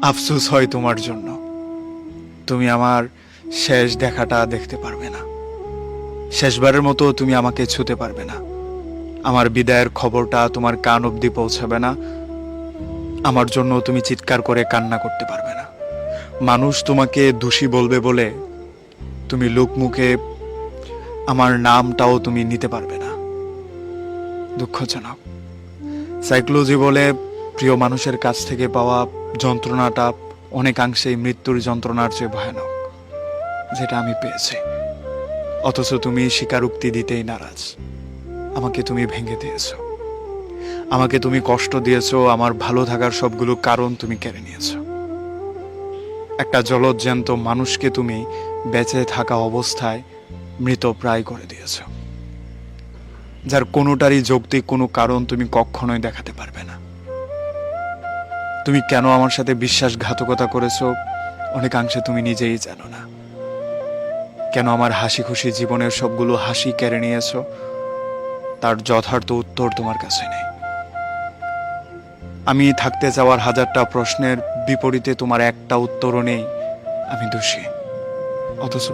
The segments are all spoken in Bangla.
আফসোস হয় তোমার জন্য। তুমি আমার শেষ দেখাটা দেখতে পারবে না। শেষবারের মতো তুমি আমাকে ছুতে পারবে না। আমার বিদায়ের খবরটা তোমার কান অবধি পৌঁছাবে না। আমার জন্য তুমি চিৎকার করে কান্না করতে পারবে না। মানুষ তোমাকে দোষী বলবে বলে তুমি লোকমুখে আমার নামটাও তুমি নিতে পারবে না। দুঃখজনক। সাইকোলজি বলে প্রিয় মানুষের কাছ থেকে পাওয়া যন্ত্রণাটা অনেকাংশেই মৃত্যুর যন্ত্রণার চেয়ে ভয়ানক, যেটা আমি পেয়েছি। অথচ তুমি স্বীকারোক্তি দিতেই নারাজ। আমাকে তুমি ভেঙে দিয়েছো, আমাকে তুমি কষ্ট দিয়েছো, আমার ভালো থাকার সবগুলো কারণ তুমি কেড়ে নিয়েছো। একটা জলজ্যান্ত মানুষকে তুমি বেঁচে থাকা অবস্থায় মৃত প্রায় করে দিয়েছো, যার কোনোটারই যৌক্তিক কোনো কারণ তুমি কখনোই দেখাতে পারবে না। তুমি কেন আমার সাথে বিশ্বাসঘাতকতা করেছো অনেকাংশে তুমি নিজেই জানো না। কেন আমার হাসি খুশি জীবনের সবগুলো হাসি কেড়ে নিয়েছো তার যথার্থ উত্তর তোমার কাছে নেই। আমি থাকতে চাওয়ার হাজারটা প্রশ্নের বিপরীতে তোমার একটা উত্তরও নেই। আমি দোষী। অথচ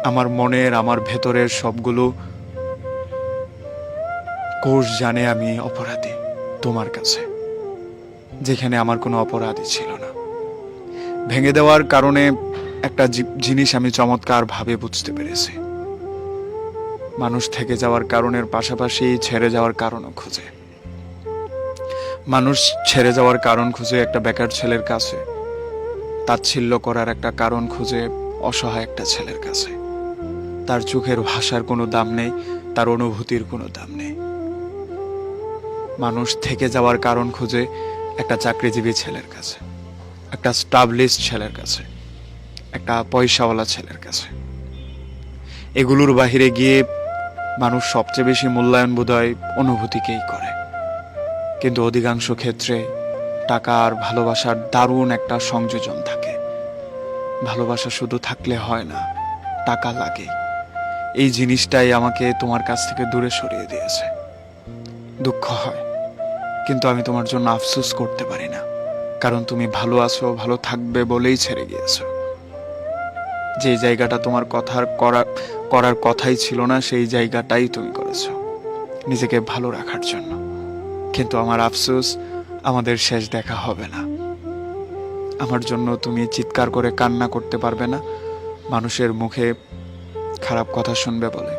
আমার মনের, আমার ভেতরের সবগুলো কোষ জানে আমি অপরাধী তোমার কাছে, যেখানে আমার কোনো অপরাধই ছিল না। ভেঙে দেওয়ার কারণে একটা জিনিস আমি চমৎকার ভাবে বুঝতে পেরেছি। মানুষ থেকে যাওয়ার কারণের পাশাপাশি ছেড়ে যাওয়ার কারণও খুঁজে। মানুষ ছেড়ে যাওয়ার কারণ খুঁজে একটা বেকার ছেলের কাছে, তাচ্ছিল্য করার একটা কারণ খুঁজে অসহায় একটা ছেলের কাছে। তার চোখের ভাষার কোনো দাম নেই, তার অনুভূতির কোনো দাম নেই। মানুষ থেকে যাওয়ার কারণ খুঁজে একটা চাকরিজীবী ছেলের কাছে, একটা স্টাবলিশড ছেলের কাছে, একটা পয়সাওয়ালা ছেলের কাছে। এগুলোর বাহিরে গিয়ে মানুষ সবচেয়ে বেশি মূল্যায়ন বোধহয় অনুভূতিকেই করে। কিন্তু অধিকাংশ ক্ষেত্রে টাকা আর ভালোবাসার দারুণ একটা সংযোজন থাকে। ভালোবাসা শুধু থাকলে হয় না, টাকা লাগে। এই জিনিসটাই আমাকে তোমার কাছ থেকে দূরে সরিয়ে দিয়েছে। দুঃখ হয়, কিন্তু আমি তোমার জন্য আফসোস করতে পারি না, কারণ তুমি ভালো আছো, ভালো থাকবে বলেই ছেড়ে গিয়েছো। যে জায়গাটা তোমার করার কথাই ছিল না, সেই জায়গাটাই তুমি করেছো নিজেকে ভালো রাখার জন্য। কিন্তু আমার আফসোস, আমাদের শেষ দেখা হবে না। আমার জন্য তুমি চিৎকার করে কান্না করতে পারবে না, মানুষের মুখে খারাপ কথা শুনবে বলে।